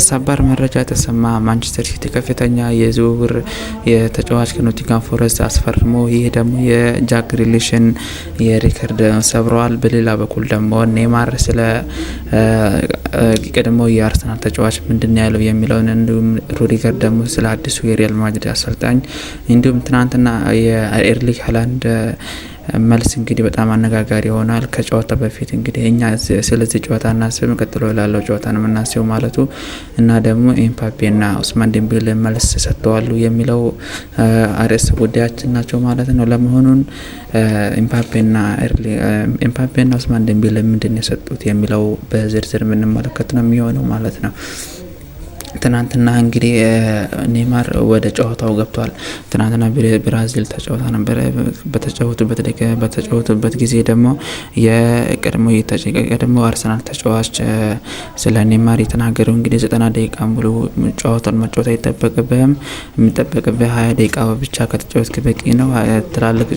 ሰበር መረጃ ተሰማ። ማንቸስተር ሲቲ ከፍተኛ የዝውውር የተጫዋች ከኖቲንግሃም ፎረስት አስፈርሞ ይህ ደግሞ የጃክ ግሪሊሽን የሪከርድ ሰብረዋል። በሌላ በኩል ደግሞ ኔይማር ስለ ቀድሞ የአርሰናል ተጫዋች ምንድነው ያለው የሚለውን እንዲሁም ሩዲገር ደግሞ ስለ አዲሱ የሪያል ማድሪድ አሰልጣኝ እንዲሁም ትናንትና የኤርሊንግ ሃላንድ መልስ እንግዲህ በጣም አነጋጋሪ ይሆናል። ከጨዋታ በፊት እንግዲህ እኛ ስለዚህ ጨዋታ እናስብ ቀጥሎ ላለው ጨዋታ ነው የምናስበው ማለቱ እና ደግሞ ኤምባፔና ኡስማን ዴምቤሌ መልስ ሰጥተዋል የሚለው አርዕስተ ጉዳያችን ናቸው ማለት ነው። ለመሆኑን ኤምባፔና ኡስማን ዴምቤሌ ምንድነው የሰጡት የሚለው በዝርዝር የምንመለከት ነው የሚሆነው ማለት ነው። ትናንትና እንግዲህ ኔይማር ወደ ጨዋታው ገብቷል። ትናንትና ብራዚል ተጫውታ ነበር። በተጫወቱበት ጊዜ ደግሞ የቀድሞ አርሰናል ተጫዋች ስለ ኔይማር የተናገረው እንግዲህ 90 ደቂቃ ሙሉ ጨዋታውን መጫወት አይጠበቅብህም፣ የሚጠበቅብህ 20 ደቂቃ ብቻ ከተጫወትክ በቂ ነው። ትላልቅ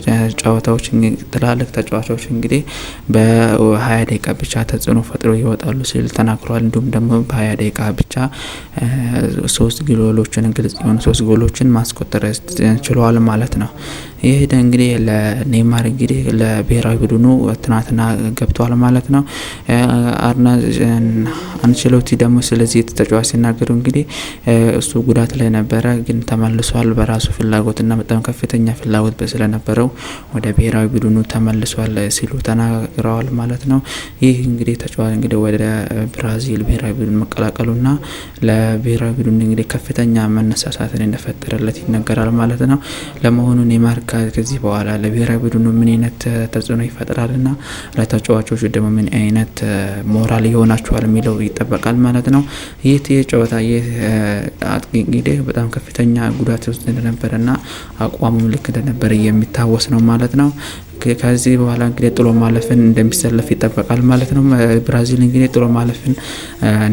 ተጫዋቾች እንግዲህ በ20 ደቂቃ ብቻ ተጽዕኖ ፈጥሮ ይወጣሉ ሲል ተናግሯል። እንዲሁም ደግሞ በ20 ደቂቃ ብቻ 3 ጎሎችን ማስቆጠር ችሏል ማለት ነው። ይህ እንግዲህ ለኔይማር እንግዲህ ለብሔራዊ ቡድኑ ትናንትና ገብቷል ማለት ነው። አንቸሎቲ ደግሞ ስለዚህ ተጫዋች ሲናገሩ እንግዲህ እሱ ጉዳት ላይ ነበረ፣ ግን ተመልሷል በራሱ ፍላጎትና በጣም ከፍተኛ ፍላጎት ስለነበረው ወደ ብሔራዊ ቡድኑ ተመልሷል ሲሉ ተናግረዋል ማለት ነው። ይህ እንግዲህ ተጫዋች እንግዲህ ወደ ብራዚል ብሔራዊ ቡድን መቀላቀሉና ለብሔራዊ ቡድን እንግዲህ ከፍተኛ መነሳሳትን እንደፈጠረለት ይነገራል ማለት ነው። ለመሆኑ ኔይማር ከዚህ በኋላ ለብሔራዊ ቡድኑ ምን አይነት ተጽዕኖ ይፈጥራልና ለተጫዋቾቹ ደግሞ ምን አይነት ሞራል ይሆናቸዋል የሚለው ይጠበቃል ማለት ነው። ይህ ጨዋታ አጥቂ እንግዲህ በጣም ከፍተኛ ጉዳት ውስጥ እንደነበረና አቋሙ ልክ እንደነበረ የሚታወስ ነው ማለት ነው። ከዚህ በኋላ እንግዲህ ጥሎ ማለፍን እንደሚሰለፍ ይጠበቃል ማለት ነው። ብራዚል እንግዲህ ጥሎ ማለፍን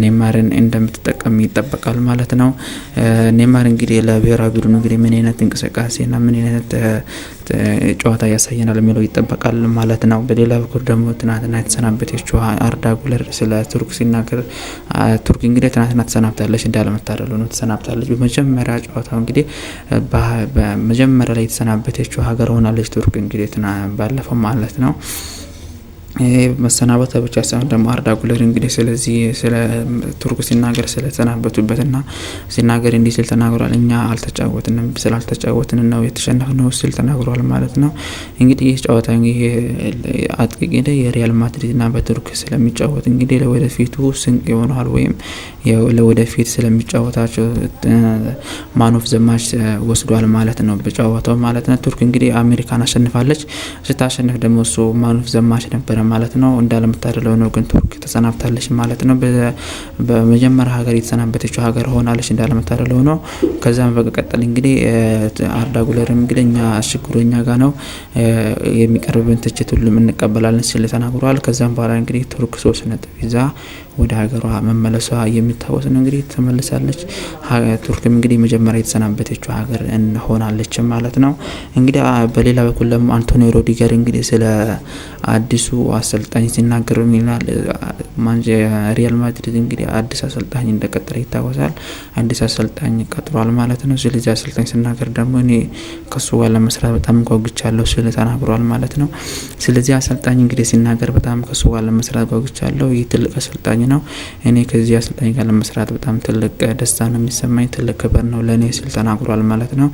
ኔይማርን እንደምትጠቀም ይጠበቃል ማለት ነው። ኔይማር እንግዲህ ለብሔራዊ ቡድኑ እንግዲህ ምን አይነት እንቅስቃሴና ምን አይነት ጨዋታ ያሳየናል የሚለው ይጠበቃል ማለት ነው። በሌላ በኩል ደግሞ ትናንትና የተሰናበተችው አርዳ ጉለር ስለ ቱርክ ሲናገር ቱርክ እንግዲህ ትናንትና ተሰናብታለች፣ እንዳለመታደል ነው ተሰናብታለች። በመጀመሪያ ጨዋታው እንግዲህ በመጀመሪያ ላይ የተሰናበተችው ሀገር ሆናለች ቱርክ እንግዲህ ባለፈው ማለት ነው። መሰናበታ ብቻ ሳይሆን ደግሞ አርዳ ጉለር እንግዲህ ስለዚህ ስለ ቱርክ ሲናገር ስለተሰናበቱበትና ሲናገር እንዲህ ሲል ተናግሯል። እኛ አልተጫወትንም፣ ስላልተጫወትን ነው የተሸነፍነው ሲል ተናግሯል ማለት ነው። እንግዲህ ይህ ጨዋታ ይሄ አጥቂ እንግዲህ የሪያል ማድሪድና በቱርክ ስለሚጫወት እንግዲህ ለወደፊቱ ስንቅ ይሆናል ወይም ለወደፊት ስለሚጫወታቸው ማን ኦፍ ዘ ማች ወስዷል ማለት ነው በጨዋታው ማለት ነው። ቱርክ እንግዲህ አሜሪካን አሸንፋለች። ስታሸንፍ ደግሞ እሱ ማን ኦፍ ዘ ማች ነበረ ማለት ነው። እንዳለመታደል ነው ግን ቱርክ ተሰናብታለች ማለት ነው። በመጀመሪያ ሀገር የተሰናበተችው ሀገር ሆናለች እንዳለመታደል ነው። ከዛም በቀጠል እንግዲህ አርዳ ጉለር እንግዲህ እኛ አሽጉሮኛ ጋር ነው የሚቀርብን ትችት ሁሉም እንቀበላለን ሲል ተናግሯል። ከዛም በኋላ እንግዲህ ቱርክ 3 ነጥብ ይዛ ወደ ሀገሯ መመለሷ የሚታወስ ነው። እንግዲህ ተመልሳለች። ቱርክም እንግዲህ መጀመሪያ የተሰናበተችው ሀገር ሆናለች ማለት ነው። እንግዲህ በሌላ በኩል ደግሞ አንቶኒ ሩዲገር እንግዲህ ስለ አዲሱ አሰልጣኝ ሲናገር ይላል ሪያል ማድሪድ እንግዲህ አዲስ አሰልጣኝ እንደቀጠረ ይታወሳል። አዲስ አሰልጣኝ ቀጥሯል ማለት ነው። ስለዚህ አሰልጣኝ ሲናገር ደግሞ እኔ ከሱ ጋር ለመስራት በጣም ጓጉቻለሁ ሲል ተናግሯል ማለት ነው። ስለዚህ አሰልጣኝ እንግዲህ ሲናገር በጣም ከሱ ጋር ለመስራት ጓጉቻለሁ፣ ይህ ትልቅ አሰልጣኝ ነው፣ እኔ ከዚህ አሰልጣኝ ጋር ለመስራት በጣም ትልቅ ደስታ ነው የሚሰማኝ፣ ትልቅ ክብር ነው ለኔ ሲል ተናግሯል ማለት ነው።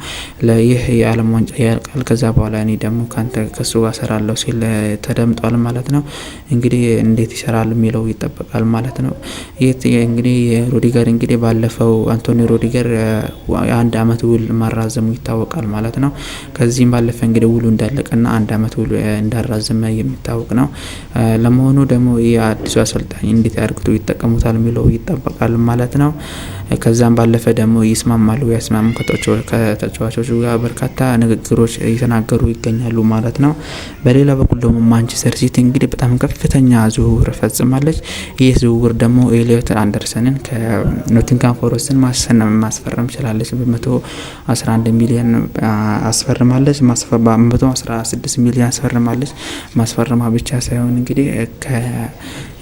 ይህ የዓለም ዋንጫ ያልቃል፣ ከዛ በኋላ እኔ ደግሞ ከሱ ጋር ሰራለሁ ሲል ተደምጧል ማለት ነው። እንግዲህ እንዴት ይሰራል የሚለው ይጠበቃል ማለት ነው። ይህ እንግዲህ ሩዲገር እንግዲህ ባለፈው አንቶኒ ሩዲገር የ1 አመት ውል ማራዘሙ ይታወቃል ማለት ነው። ከዚህም ባለፈ እንግዲህ ውሉ እንዳለቀና 1 አመት ውል እንዳራዘመ የሚታወቅ ነው። ለመሆኑ ደግሞ የአዲሱ አሰልጣኝ እንዴት ያርግቱ ይጠቀሙታል የሚለው ይጠበቃል ማለት ነው። ከዛም ባለፈ ደግሞ ይስማማሉ ያስማሙ ከተጫዋቾቹ ጋር በርካታ ንግግሮች እየተናገሩ ይገኛሉ ማለት ነው። በሌላ በኩል ደግሞ ማንቸስተር ሲቲ እንግዲህ በጣም ከፍተኛ ዝውውር ፈጽማለች። ይህ ዝውውር ደግሞ ኤሊዮት አንደርሰንን ከኖቲንግሃም ፎረስትን ማስፈረም ችላለች። በ111 ሚሊዮን አስፈርማለች። 116 ሚሊዮን አስፈርማለች። ማስፈረማ ብቻ ሳይሆን እንግዲህ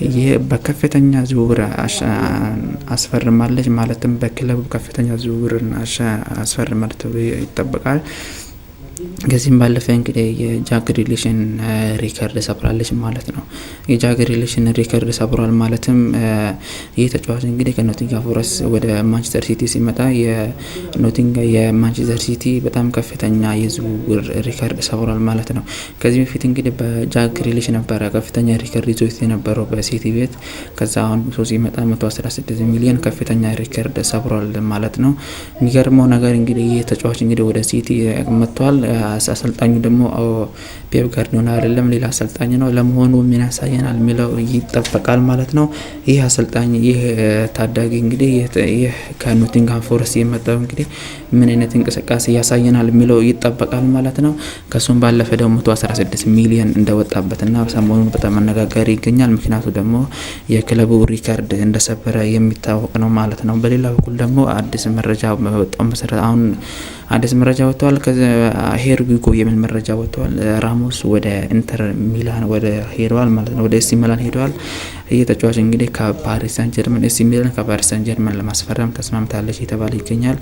ይህ በከፍተኛ ከፍተኛ ዝውውር አስፈርማለች። ማለትም በክለቡ ከፍተኛ ዝውውር አስፈርማለች ተብሎ ይጠበቃል። ከዚህም ባለፈ እንግዲህ የጃክ ግሪሊሽን ሪከርድ ሰብራለች ማለት ነው። የጃክ ግሪሊሽን ሪከርድ ሰብሯል ማለትም ይህ ተጫዋች እንግዲህ ከኖቲንግሃም ፎረስት ወደ ማንቸስተር ሲቲ ሲመጣ የማንቸስተር ሲቲ በጣም ከፍተኛ የዝውውር ሪከርድ ሰብሯል ማለት ነው። ከዚህ በፊት እንግዲህ በጃክ ግሪሊሽ ነበረ ከፍተኛ ሪከርድ ይዞት የነበረው በሲቲ ቤት። ከዛ አሁን ሲመጣ 116 ሚሊዮን ከፍተኛ ሪከርድ ሰብሯል ማለት ነው። የሚገርመው ነገር እንግዲህ ይህ ተጫዋች እንግዲህ ወደ ሲቲ መጥቷል። አሰልጣኙ ደግሞ ፔፕ ጋርዲዮላ አይደለም ሌላ አሰልጣኝ ነው። ለመሆኑ ምን ያሳየናል የሚለው ይጠበቃል ማለት ነው። ይህ አሰልጣኝ ይህ ታዳጊ እንግዲህ ይህ ከኖቲንግሃም ፎረስት የመጣው እንግዲህ ምን አይነት እንቅስቃሴ ያሳየናል የሚለው ይጠበቃል ማለት ነው። ከሱም ባለፈ ደግሞ 116 ሚሊዮን እንደወጣበትና ሰሞኑን በጣም አነጋጋሪ ይገኛል። ምክንያቱ ደግሞ የክለቡ ሪካርድ እንደሰበረ የሚታወቅ ነው ማለት ነው። በሌላ በኩል ደግሞ አዲስ መረጃ በወጣው መሰረት አሁን አዲስ መረጃ ወጥቷል። ሄርጊጎ የሚል መረጃ ወጥቷል። ራሞስ ወደ ኢንተር ሚላን ሄደዋል ማለት ነው። ወደ ኤሲ ሚላን ሄደዋል። ይህ ተጫዋች እንግዲህ ከፓሪስ ሳን ጀርመን ኤሲ ሚላን ከፓሪስ ሳን ጀርመን ለማስፈረም ተስማምታለች የተባለ ይገኛል።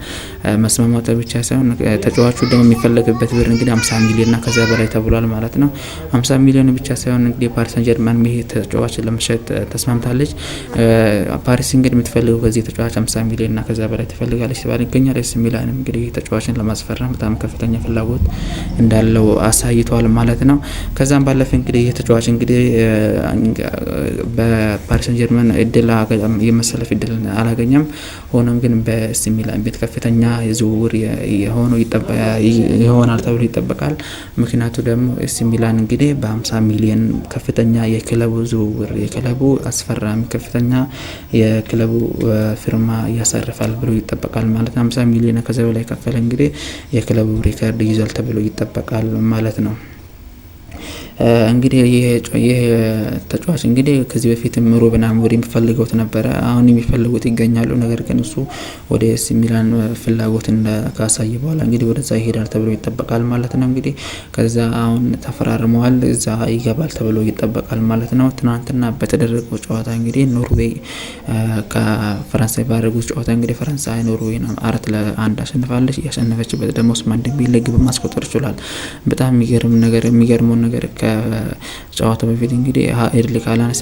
መስማማቱ ብቻ ሳይሆን ተጫዋቹ ደግሞ የሚፈለግበት ብር እንግዲህ 50 ሚሊዮንና ከዛ በላይ ተብሏል ማለት ነው። 50 ሚሊዮን ብቻ ሳይሆን እንግዲህ ፓሪስ ሳን ጀርመን ይሄ ተጫዋች ለመሸጥ ተስማምታለች። ፓሪስ እንግዲህ የምትፈልገው ከዚህ ተጫዋች 50 ሚሊዮንና ከዛ በላይ ትፈልጋለች የተባለ ይገኛል። ኤሲ ሚላን እንግዲህ ተጫዋችን ለማስፈረም በጣም ከፍተኛ ፍላጎት እንዳለው አሳይቷል ማለት ነው። ከዛም ባለፈ እንግዲህ የተጫዋች እንግዲህ በፓሪስ ሳን ጀርመን እድል የመሰለፍ እድል አላገኘም። ሆኖም ግን በኤሲ ሚላን ቤት ከፍተኛ ዝውውር ይሆናል ተብሎ ይጠበቃል። ምክንያቱ ደግሞ ኤሲ ሚላን እንግዲህ በ50 ሚሊዮን ከፍተኛ የክለቡ ዝውውር የክለቡ አስፈራሚ ከፍተኛ የክለቡ ፊርማ ያሳርፋል ብሎ ይጠበቃል ማለት ነው። 50 ሚሊዮን ከዛ በላይ ከፈለ እንግዲህ የክለቡ ሪካርድ ይዟል ተብሎ ይጠበቃል ማለት ነው። እንግዲህ ይሄ ተጫዋች እንግዲህ ከዚህ በፊትም ሩበን አሞሪም የሚፈልገውት ነበረ። አሁን የሚፈልጉት ይገኛሉ። ነገር ግን እሱ ወደ ኤሲ ሚላን ፍላጎትን ካሳየ በኋላ እንግዲህ ወደዛ ይሄዳል ተብሎ ይጠበቃል ማለት ነው። እንግዲህ ከዛ አሁን ተፈራርመዋል። እዛ ይገባል ተብሎ ይጠበቃል ማለት ነው። ትናንትና በተደረገው ጨዋታ እንግዲህ ኖርዌይ ከፈረንሳይ ባደረጉት ጨዋታ እንግዲህ ፈረንሳይ ኖርዌይን 4-1 አሸንፋለች። ያሸነፈችበት ደግሞ ኦስማን ዴምቤሌ ግብ ማስቆጠር ችሏል። በጣም የሚገርመው ነገር ከጨዋታው በፊት እንግዲህ ኤርሊንግ ሃላንድ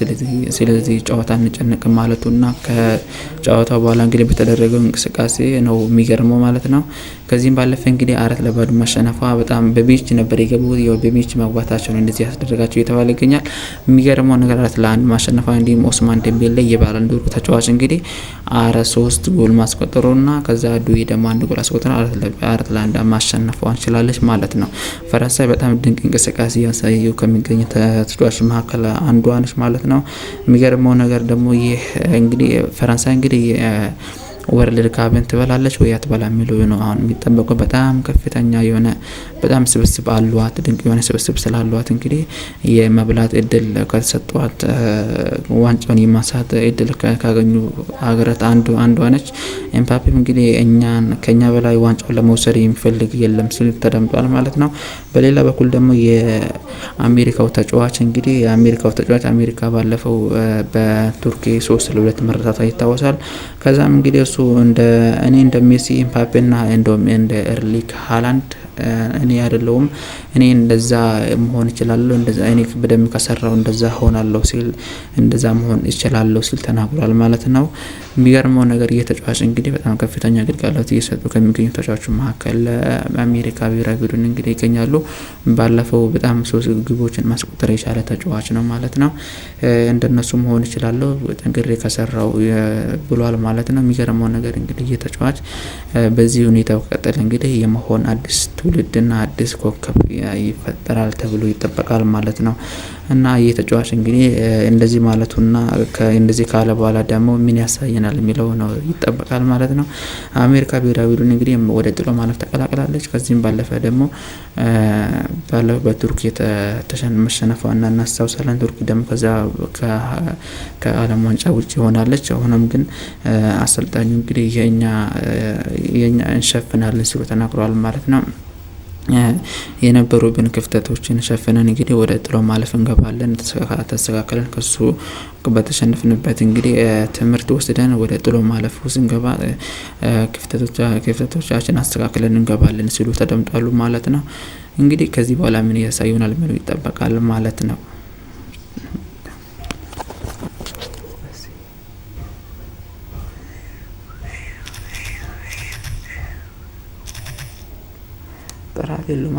ስለዚህ ጨዋታ እንጨነቅ ማለቱና ከጨዋታው በኋላ እንግዲህ በተደረገው እንቅስቃሴ ነው የሚገርመው ማለት ነው። ከዚህም ባለፈ እንግዲህ 4-2 ማሸነፏ በጣም በቤንች ነበር የገቡት። በቤንች መግባታቸው ነው እንደዚህ ያስደረጋቸው የተባለ ይገኛል። የሚገርመው ነገር 4-1 ማሸነፏ እንዲሁም ኦስማን ዴምቤሌ የባሎን ዶር ተጫዋች እንግዲህ 3 ጎል ማስቆጠሩና ከዛ ዱዌ ደግሞ 1 ጎል አስቆጥራ 4-1 ማሸነፏ እንችላለች ማለት ነው። ፈረንሳይ በጣም ድንቅ እንቅስቃሴ ያሳየው ከሚገኙ ተጫዋቾች መካከል አንዷ ነች ማለት ነው። የሚገርመው ነገር ደግሞ ይህ እንግዲህ ፈረንሳይ እንግዲህ ወርልድ ካፕን ትበላለች ወይ አትበላ የሚለው ነው አሁን የሚጠበቀው። በጣም ከፍተኛ የሆነ በጣም ስብስብ አሏት። ድንቅ የሆነ ስብስብ ስላሏት እንግዲህ የመብላት እድል ከተሰጧት ዋንጫውን የማንሳት እድል ካገኙ ሀገራት አንዷ ነች። ኤምባፔም እንግዲህ ከኛ በላይ ዋንጫውን ለመውሰድ የሚፈልግ የለም ሲል ተደምጧል ማለት ነው። በሌላ በኩል ደግሞ የአሜሪካው ተጫዋች እንግዲህ አሜሪካ ባለፈው በቱርክ 3-2 መረታቷ ይታወሳል። ከዛም እንግዲህ እሱ እንደ ሜሲ ኤምባፔና እንደ ኤርሊንግ ሃላንድ እኔ አይደለሁም እኔ እንደዛ መሆን እችላለሁ እንደዛ እኔ በደም ከሰራው እንደዛ ሆናለሁ ሲል እንደዛ መሆን እችላለሁ ሲል ተናግሯል ማለት ነው። የሚገርመው ነገር የተጫዋች እንግዲህ በጣም ከፍተኛ አገልግሎት እየሰጡ ከሚገኙ ተጫዋቾች መካከል አሜሪካ ብሔራዊ ቡድን እንግዲህ ይገኛሉ። ባለፈው በጣም 3 ግቦችን ማስቆጠር የቻለ ተጫዋች ነው ማለት ነው። እንደነሱ መሆን እችላለሁ ጠንክሬ ከሰራው ብሏል ማለት ነው። የሚገርመው ነገር እንግዲህ የተጫዋች በዚህ ሁኔታ ቀጠለ እንግዲህ የመሆን አዲስ ትውልድና አዲስ ኮከብ ይፈጠራል ተብሎ ይጠበቃል ማለት ነው። እና የተጫዋች እንግዲህ እንደዚህ ማለቱና እንደዚህ ካለ በኋላ ደግሞ ምን ያሳየናል የሚለው ነው ይጠበቃል ማለት ነው። አሜሪካ ብሔራዊ ቡድን እንግዲህ ወደ ጥሎ ማለፍ ተቀላቅላለች። ከዚህም ባለፈ ደግሞ በቱርክ መሸነፏና እናስታውሳለን። ቱርክ ደግሞ ከዛ ከዓለም ዋንጫ ውጭ ሆናለች። ሆኖም ግን አሰልጣኙ እንግዲህ የኛ እንሸፍናለን ሲሉ ተናግረዋል ማለት ነው። የነበሩብን ክፍተቶችን ሸፍነን እንግዲህ ወደ ጥሎ ማለፍ እንገባለን። ተስተካክለን ከሱ በተሸነፍንበት እንግዲህ ትምህርት ወስደን ወደ ጥሎ ማለፍ ስንገባ ክፍተቶቻችን አስተካክለን እንገባለን ሲሉ ተደምጧሉ ማለት ነው። እንግዲህ ከዚህ በኋላ ምን ያሳዩናል ምን ይጠበቃል ማለት ነው። ጥራት የለውም።